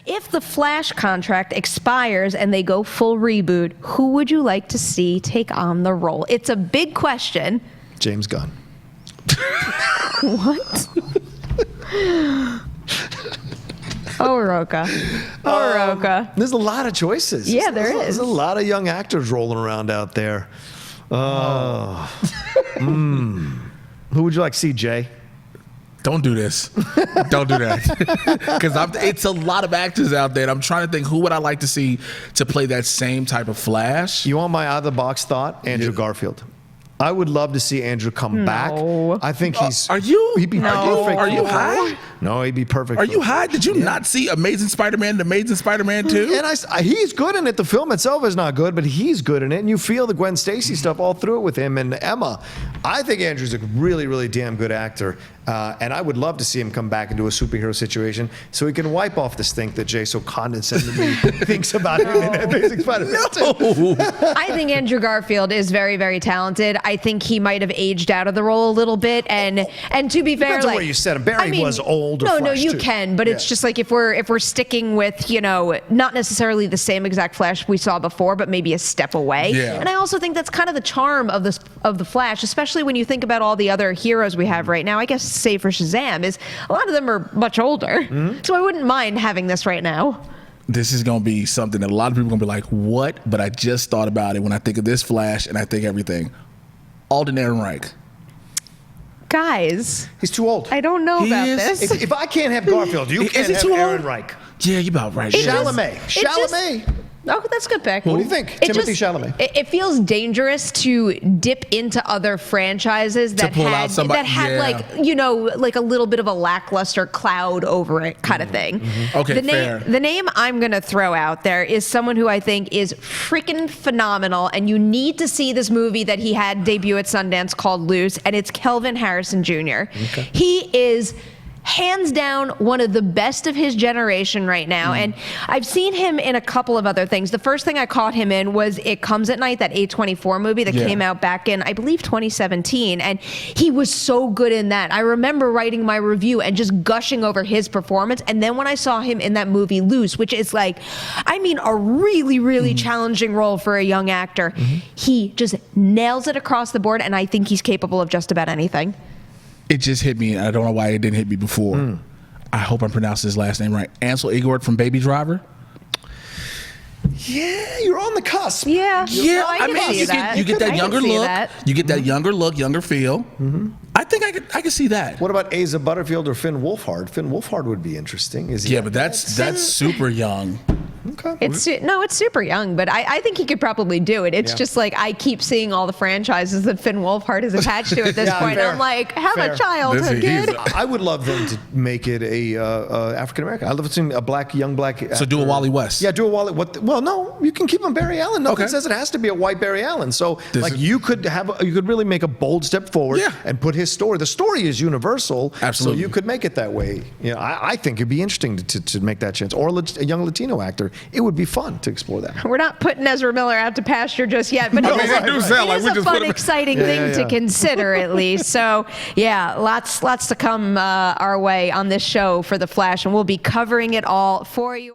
If the Flash contract expires and they go full reboot, who would you like to see take on the role? It's a big question. James Gunn. What? Oh, Roca. Oh, Roca. There's a lot of choices. Yeah, there is. There's a lot of young actors rolling around out there. Who would you like to see, Jay? Don't do this. Don't do that. Because it's a lot of actors out there. And I'm trying to think, who would I like to see to play that same type of Flash? You want my out-of-the-box thought? Andrew Garfield. I would love to see Andrew come back. I think he's... He'd be perfect. Are you high? No, he'd be perfect. Are you high? Did you not see Amazing Spider-Man and Amazing Spider-Man 2? And he's good in it. The film itself is not good, but he's good in it. And you feel the Gwen Stacy stuff all through it with him and Emma. I think Andrew's a really, really damn good actor. And I would love to see him come back into a superhero situation so he can wipe off the stink that Jay so condescendingly thinks about him in Amazing Spider-Man 2. I think Andrew Garfield is very, very talented. I think he might have aged out of the role a little bit. And to be fair, depends on where you said him. Barry was old. No, you can, but it's just like if we're sticking with, not necessarily the same exact Flash we saw before, but maybe a step away. Yeah. And I also think that's kind of the charm of the Flash, especially when you think about all the other heroes we have right now. I guess save for Shazam is a lot of them are much older, so I wouldn't mind having this right now. This is going to be something that a lot of people are going to be like, what? But I just thought about it when I think of this Flash and I think everything. Alden Ehrenreich. Guys, he's too old. I don't know about this. If I can't have Garfield, you can't have Ehrenreich. Yeah, you're about right. Chalamet. Oh, that's a good pick. What do you think? Timothy Chalamet. It feels dangerous to dip into other franchises that had like a little bit of a lackluster cloud over it kind of thing. Okay, the name I'm going to throw out there is someone who I think is freaking phenomenal, and you need to see this movie that he had debut at Sundance called Loose, and it's Kelvin Harrison Jr. Okay. He is hands down one of the best of his generation right now, and I've seen him in a couple of other things. The first thing I caught him in was It Comes at Night, that A24 movie that came out back in, I believe, 2017, and he was so good in that. I remember writing my review and just gushing over his performance, and then when I saw him in that movie Loose, which is a really, really challenging role for a young actor, he just nails it across the board, and I think he's capable of just about anything. It just hit me, and I don't know why it didn't hit me before. I hope I'm pronouncing his last name right. Ansel Elgort from Baby Driver. Yeah, you're on the cusp. Yeah. I mean, you get that younger look. You get that younger look, younger feel. I think I could see that. What about Asa Butterfield or Finn Wolfhard? Finn Wolfhard would be interesting. But that's super young. Okay. It's super young, but I think he could probably do it. It's just like I keep seeing all the franchises that Finn Wolfhard is attached to at this point. Fair. I'm like, have a childhood, kid. I would love them to make it a African American. I'd love to see a young black actor. So do a Wally West. Yeah, do a Wally. Well, no, you can keep him Barry Allen. Nothing says it has to be a white Barry Allen. So you could really make a bold step forward and put his story. The story is universal. Absolutely. So you could make it that way. I think it'd be interesting to make that chance. Or a young Latino actor. It would be fun to explore that. We're not putting Ezra Miller out to pasture just yet, but it is a fun, exciting thing to consider at least. So lots to come our way on this show for The Flash, and we'll be covering it all for you.